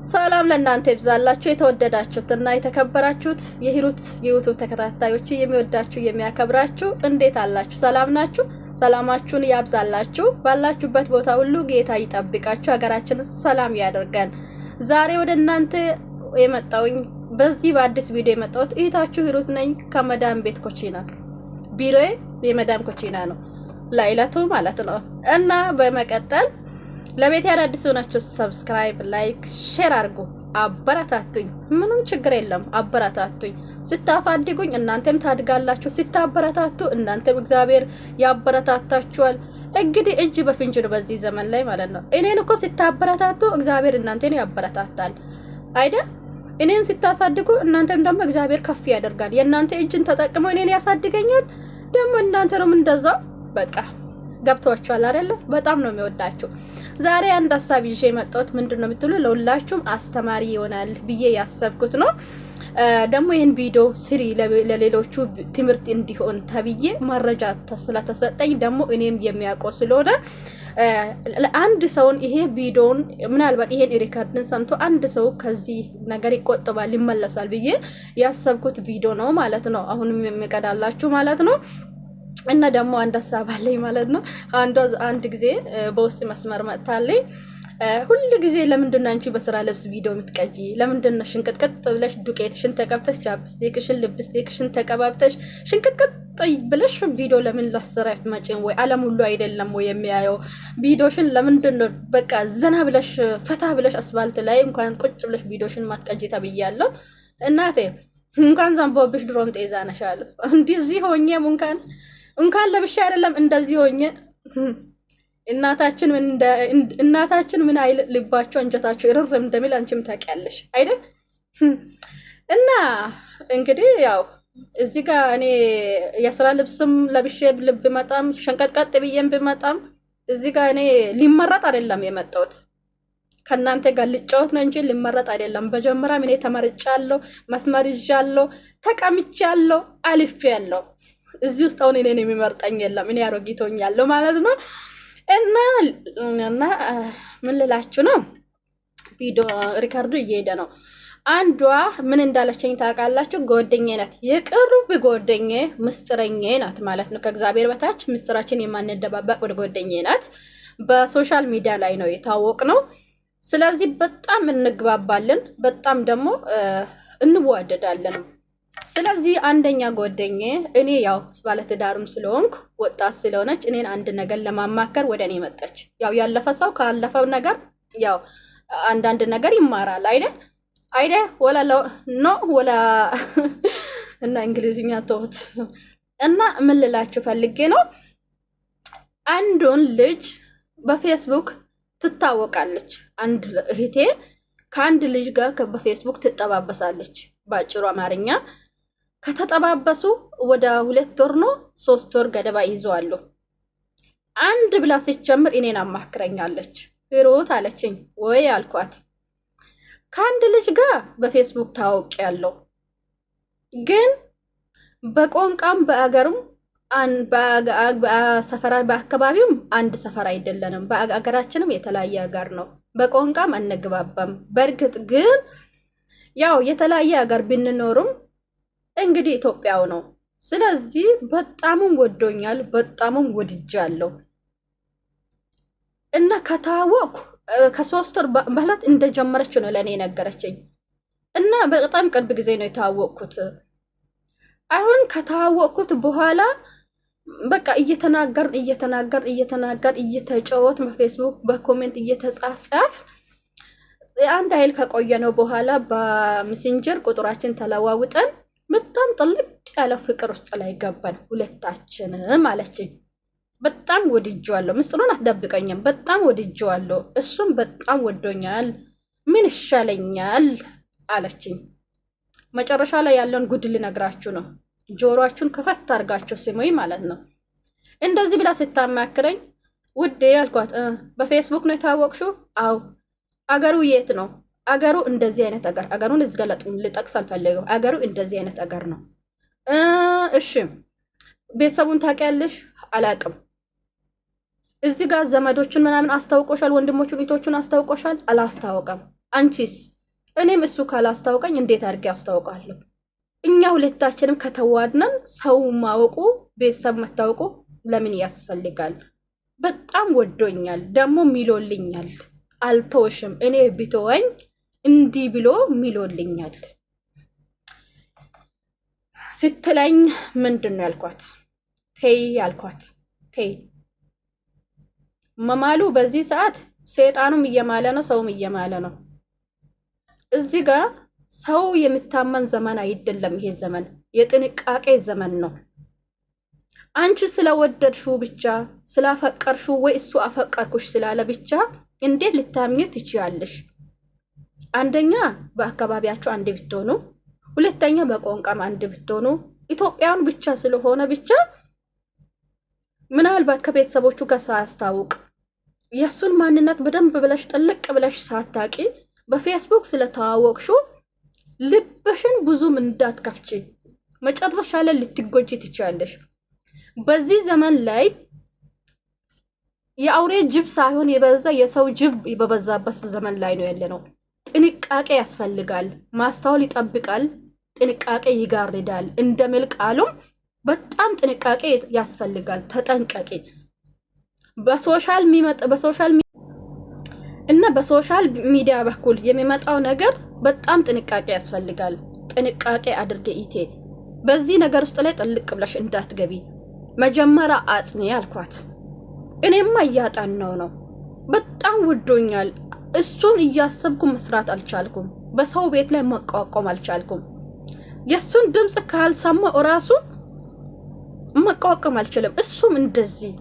ሰላም ለእናንተ ይብዛላችሁ የተወደዳችሁትና የተከበራችሁት የሂሩት የዩቲዩብ ተከታታዮች የሚወዳችሁ የሚያከብራችሁ እንዴት አላችሁ? ሰላም ናችሁ? ሰላማችሁን ያብዛላችሁ። ባላችሁበት ቦታ ሁሉ ጌታ ይጠብቃችሁ፣ ሀገራችንን ሰላም ያደርገን። ዛሬ ወደ እናንተ የመጣውኝ በዚህ በአዲስ ቪዲዮ የመጣሁት እህታችሁ ሂሩት ነኝ ከመዳም ቤት ኮቺና። ቢሮዬ የመዳም ኮቺና ነው ለይለቱ ማለት ነው። እና በመቀጠል ለቤት አዳዲስ ሆናችሁ ሰብስክራይብ፣ ላይክ፣ ሼር አድርጉ። አበረታቱኝ። ምንም ችግር የለም። አበረታቱኝ። ስታሳድጉኝ እናንተም ታድጋላችሁ። ስታበረታቱ እናንተም እግዚአብሔር ያበረታታችኋል። እንግዲህ እጅ በፍንጅ ነው በዚህ ዘመን ላይ ማለት ነው። እኔን እኮ ስታበረታቱ እግዚአብሔር እናንተን ያበረታታል አይደል? እኔን ስታሳድጉ እናንተም ደግሞ እግዚአብሔር ከፍ ያደርጋል። የእናንተ እጅን ተጠቅሞ እኔን ያሳድገኛል። ደግሞ እናንተንም እንደዛው በቃ ገብቷችኋል አይደለ? በጣም ነው የሚወዳችሁ። ዛሬ አንድ ሀሳብ ይዤ የመጣሁት ምንድነው የምትሉ ለሁላችሁም አስተማሪ ይሆናል ብዬ ያሰብኩት ነው። ደግሞ ይህን ቪዲዮ ስሪ ለሌሎቹ ትምህርት እንዲሆን ተብዬ መረጃ ስለተሰጠኝ ደግሞ እኔም የሚያውቀው ስለሆነ አንድ ሰውን ይሄ ቪዲዮን ምናልባት ይሄን ሪከርድን ሰምቶ አንድ ሰው ከዚህ ነገር ይቆጠባል ይመለሳል ብዬ ያሰብኩት ቪዲዮ ነው ማለት ነው። አሁንም የሚቀዳላችሁ ማለት ነው። እና ደግሞ አንድ ሀሳብ አለኝ ማለት ነው። አንድ ጊዜ በውስጥ መስመር መጥታለኝ። ሁሉ ጊዜ ለምንድን ነው አንቺ በስራ ልብስ ቪዲዮ የምትቀጂ? ለምንድን ነው ሽንቅጥቅጥ ብለሽ ዱቄትሽን ተቀብተሽ ቻፕስቲክሽን ልብስቲክሽን ተቀባብተሽ ሽንቅጥቅጥ ብለሽ ቪዲዮ ለምን ላሰራሽ መጪን? ወይ ዓለም ሁሉ አይደለም ወይ የሚያየው ቪዲዮሽን? ለምንድን ነው በቃ ዘና ብለሽ ፈታ ብለሽ አስፋልት ላይ እንኳን ቁጭ ብለሽ ቪዲዮሽን ማትቀጂ ተብያለሁ። እናቴ እንኳን ዘንቦብሽ ድሮም ጤዛ ነሻለሁ። እንደዚህ ሆኜም እንኳን ለብሻ አይደለም እንደዚህ ሆኜ እናታችን ምን አይል ልባቸው አንጀታቸው እርር እንደሚል አንቺም ታውቂያለሽ አይደል? እና እንግዲህ ያው እዚህ ጋር እኔ የስራ ልብስም ለብሼ ብመጣም ሸንቀጥቀጥ ብዬም ብመጣም እዚህ ጋር እኔ ሊመረጥ አይደለም የመጣሁት ከእናንተ ጋር ልጫወት ነው እንጂ ሊመረጥ አይደለም። በጀመራም እኔ ተመርጫለሁ፣ መስመር ይዣለሁ፣ ተቀምጫለሁ፣ አልፌያለሁ። እዚህ ውስጥ አሁን እኔን የሚመርጠኝ የለም። እኔ አሮጊቶኛለሁ ማለት ነው። እና ምን ልላችሁ ነው፣ ቪዲዮ ሪካርዱ እየሄደ ነው። አንዷ ምን እንዳለችኝ ታውቃላችሁ? ጓደኛዬ ናት፣ የቅርብ ጓደኛዬ፣ ምስጥረኛዬ ናት ማለት ነው። ከእግዚአብሔር በታች ምስጥራችን የማንደባበቅ ወደ ጓደኛዬ ናት። በሶሻል ሚዲያ ላይ ነው የታወቅነው። ስለዚህ በጣም እንግባባለን፣ በጣም ደግሞ እንዋደዳለን። ስለዚህ አንደኛ ጓደኛዬ እኔ ያው ባለትዳርም ስለሆንኩ ወጣት ስለሆነች እኔን አንድ ነገር ለማማከር ወደ እኔ መጣች። ያው ያለፈ ሰው ካለፈው ነገር ያው አንዳንድ ነገር ይማራል አይደ ወላ ነው ወላ እና እንግሊዝኛ ተውት። እና ምን ልላችሁ ፈልጌ ነው፣ አንዱን ልጅ በፌስቡክ ትታወቃለች። አንድ እህቴ ከአንድ ልጅ ጋር በፌስቡክ ትጠባበሳለች። በአጭሩ አማርኛ ከተጠባበሱ ወደ 2 ወር ነው 3 ወር ገደባ ይዘዋሉ። አንድ ብላ ሲጀምር እኔን አማክረኛለች። ሂሩት አለችኝ። ወይ አልኳት። ከአንድ ልጅ ጋር በፌስቡክ ታውቂያለሁ፣ ግን በቋንቋም በአገርም በሰፈራ በአካባቢውም አንድ ሰፈር አይደለንም። በአገራችንም የተለያየ ሀገር ነው። በቋንቋም አንግባባም። በእርግጥ ግን ያው የተለያየ ሀገር ብንኖርም እንግዲህ ኢትዮጵያው ነው። ስለዚህ በጣምም ወዶኛል፣ በጣምም ወድጃለሁ። እና ከታወቅኩ ከ3 ወር በኋላ እንደጀመረች ነው ለእኔ ነገረችኝ። እና በጣም ቅርብ ጊዜ ነው የታወቅኩት። አሁን ከታወቅኩት በኋላ በቃ እየተናገር እየተጫወት በፌስቡክ በኮሜንት እየተጻጻፍ አንድ ኃይል ከቆየ ነው በኋላ በሜሴንጀር ቁጥራችን ተለዋውጠን በጣም ጥልቅ ያለ ፍቅር ውስጥ ላይ ገባን ሁለታችንም አለችኝ። በጣም ወድጄዋለሁ፣ ምስጢሩን አትደብቀኝም። በጣም ወድጄዋለሁ፣ እሱም በጣም ወዶኛል። ምን ይሻለኛል አለችኝ። መጨረሻ ላይ ያለውን ጉድ ልነግራችሁ ነው። ጆሮአችሁን ከፈት አድርጋችሁ ስሙኝ ማለት ነው። እንደዚህ ብላ ስታማክረኝ ውዴ ያልኳት፣ በፌስቡክ ነው የታወቅሽው? አው። አገሩ የት ነው? አገሩ እንደዚህ አይነት አገር። አገሩን እዝገለጡ ልጠቅስ አልፈልግም። አገሩ እንደዚህ አይነት አገር ነው። እሺ ቤተሰቡን ታውቂያለሽ? አላቅም። እዚህ ጋር ዘመዶቹን ምናምን አስታውቆሻል? ወንድሞቹን እህቶቹን አስታውቆሻል? አላስታወቀም። አንቺስ? እኔም እሱ ካላስታውቀኝ እንዴት አድርጌ አስታውቃለሁ? እኛ ሁለታችንም ከተዋድነን ሰው ማወቁ ቤተሰብ መታወቁ ለምን ያስፈልጋል? በጣም ወዶኛል፣ ደግሞ ሚሎልኛል። አልተወሽም፣ እኔ ቢተወኝ እንዲህ ብሎ ሚሎልኛል ስትለኝ ምንድን ነው ያልኳት? ተይ ያልኳት። ተይ መማሉ በዚህ ሰዓት ሰይጣኑም እየማለ ነው፣ ሰውም እየማለ ነው። እዚህ ጋር ሰው የሚታመን ዘመን አይደለም። ይሄ ዘመን የጥንቃቄ ዘመን ነው። አንቺ ስለወደድሽው ብቻ ስላፈቀርሽው ወይ እሱ አፈቀርኩሽ ስላለ ብቻ እንዴት ልታምኚ ትችያለሽ? አንደኛ በአካባቢያችሁ አንድ ብትሆኑ፣ ሁለተኛ በቋንቋም አንድ ብትሆኑ፣ ኢትዮጵያውን ብቻ ስለሆነ ብቻ ምናልባት ከቤተሰቦቹ ጋር ሳያስታውቅ የእሱን ማንነት በደንብ ብለሽ ጥልቅ ብለሽ ሳታቂ በፌስቡክ ስለተዋወቅሹ ልብሽን ብዙም እንዳትከፍቺ፣ መጨረሻ ላይ ልትጎጂ ትችያለሽ። በዚህ ዘመን ላይ የአውሬ ጅብ ሳይሆን የበዛ የሰው ጅብ በበዛበት ዘመን ላይ ነው ያለነው። ጥንቃቄ ያስፈልጋል። ማስተዋል ይጠብቃል፣ ጥንቃቄ ይጋርዳል እንደሚል ቃሉም በጣም ጥንቃቄ ያስፈልጋል። ተጠንቀቂ። በሶሻል ሚዲያ በኩል የሚመጣው ነገር በጣም ጥንቃቄ ያስፈልጋል። ጥንቃቄ አድርጌ ኢቴ በዚህ ነገር ውስጥ ላይ ጥልቅ ብለሽ እንዳትገቢ መጀመሪያ አጥኔ አልኳት። እኔማ እያጠናው ነው። በጣም ወዶኛል። እሱን እያሰብኩ መስራት አልቻልኩም። በሰው ቤት ላይ መቋቋም አልቻልኩም። የእሱን ድምፅ ካልሰማው እራሱ መቋቋም አልችልም። እሱም እንደዚህ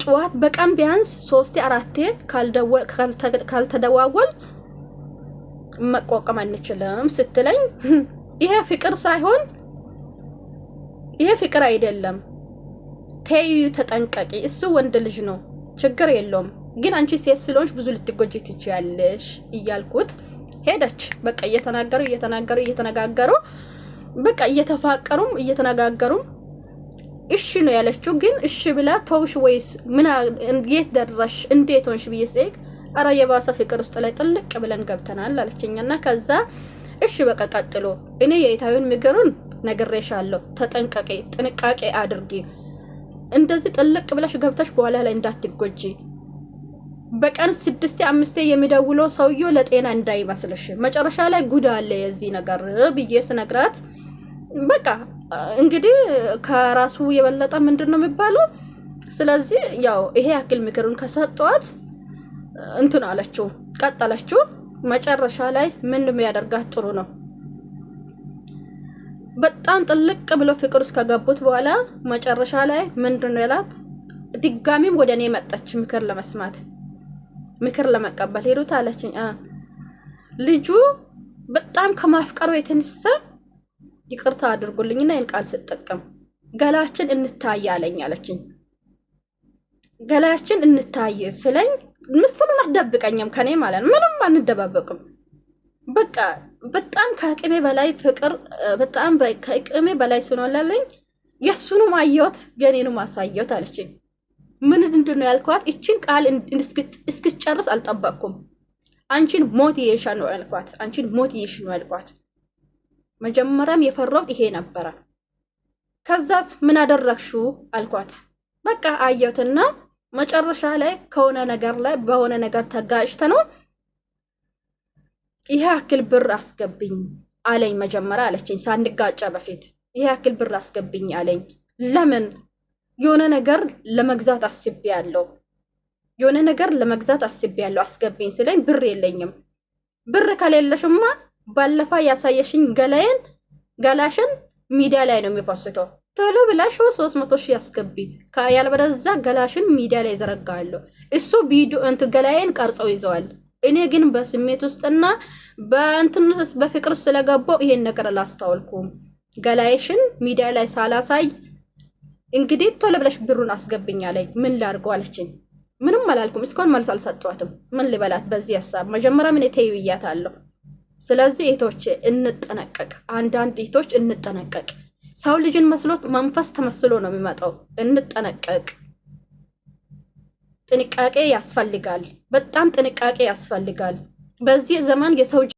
ጠዋት በቀን ቢያንስ 3-4 ካልተደዋወል መቋቋም አንችልም ስትለኝ ይሄ ፍቅር ሳይሆን ይሄ ፍቅር አይደለም። ተይ ተጠንቀቂ። እሱ ወንድ ልጅ ነው፣ ችግር የለውም። ግን አንቺ ሴት ስለሆንሽ ብዙ ልትጎጂ ትችያለሽ እያልኩት ሄደች። በቃ እየተነጋገሩ በቃ እየተፋቀሩም እየተነጋገሩም እሺ ነው ያለችው። ግን እሺ ብላ ተውሽ ወይስ ምን? የት ደረሽ? እንዴት ሆንሽ ብዬ ስጠይቅ ኧረ የባሰ ፍቅር ውስጥ ላይ ጥልቅ ብለን ገብተናል አለችኝና ከዛ እሺ በቃ ቀጥሎ እኔ የኢታዩን ምክሩን ነግሬሻለሁ። ተጠንቀቂ፣ ጥንቃቄ አድርጊ። እንደዚህ ጥልቅ ብለሽ ገብተሽ በኋላ ላይ እንዳትጎጂ። በቀን 6-5 የሚደውለው ሰውዬው ለጤና እንዳይመስልሽ፣ መጨረሻ ላይ ጉድ አለ የዚህ ነገር ብዬ ስነግራት በቃ እንግዲህ ከራሱ የበለጠ ምንድን ነው የሚባለው። ስለዚህ ያው ይሄ ያክል ምክሩን ከሰጧት እንትን አለችው፣ ቀጠለችው። መጨረሻ ላይ ምን የሚያደርጋት ጥሩ ነው። በጣም ጥልቅ ብሎ ፍቅር ውስጥ ከገቡት በኋላ መጨረሻ ላይ ምንድን ነው ያላት? ድጋሚም ወደ እኔ መጣች ምክር ለመስማት ምክር ለመቀበል ሄዱት አለችኝ። ልጁ በጣም ከማፍቀሩ የተነሳ ይቅርታ አድርጉልኝና ይህን ቃል ስጠቀም ገላችን እንታይ አለኝ አለችኝ። ገላችን እንታይ ስለኝ ምስሉን አትደብቀኝም ከኔ ማለት ምንም አንደባበቅም። በቃ በጣም ከአቅሜ በላይ ፍቅር በጣም ከአቅሜ በላይ ስኖላለኝ የሱንም አየሁት የኔንም አሳየሁት አለችኝ። ምን እንደሆነ ያልኳት እቺን ቃል እስክጨርስ አልጠበቅኩም። አንቺን ሞት ይየሻ ነው ያልኳት። አንቺን ሞት ይየሽ ነው ያልኳት። መጀመሪያም የፈራሁት ይሄ ነበረ። ከዛስ ምን አደረግሽው አልኳት። በቃ አየሁትና መጨረሻ ላይ ከሆነ ነገር ላይ በሆነ ነገር ተጋጭተ ነው ይሄ ያክል ብር አስገብኝ አለኝ። መጀመሪያ አለችኝ ሳንጋጫ በፊት ይሄ ያክል ብር አስገብኝ አለኝ። ለምን? የሆነ ነገር ለመግዛት አስቤያለሁ፣ የሆነ ነገር ለመግዛት አስቤያለሁ አስገብኝ ስለኝ ብር የለኝም። ብር ከሌለሽማ ባለፈ ያሳየሽኝ ገላሽን ሚዲያ ላይ ነው የሚፖስተው። ቶሎ ብላሽ 300 ሺህ አስገቢ፣ ያልበለዚያ ገላሽን ሚዲያ ላይ ዘረጋለሁ። እሱ ቪዲዮ ገላዬን ቀርጸው ይዘዋል። እኔ ግን በስሜት ውስጥና በፍቅር ስለገባው ይሄን ነገር አላስተዋልኩም። ገላይሽን ሚዲያ ላይ ሳላሳይ እንግዲህ ቶሎ ብለሽ ብሩን አስገብኛ ላይ ምን ላድርገው አለችኝ። ምንም አላልኩም። እስካሁን መልስ አልሰጠኋትም። ምን ልበላት በዚህ ሀሳብ? መጀመሪያ ምን ተይ ብያታለሁ። ስለዚህ እህቶች እንጠነቀቅ። አንዳንድ እህቶች እንጠነቀቅ። ሰው ልጅን መስሎት መንፈስ ተመስሎ ነው የሚመጣው። እንጠነቀቅ። ጥንቃቄ ያስፈልጋል። በጣም ጥንቃቄ ያስፈልጋል። በዚህ ዘመን የሰው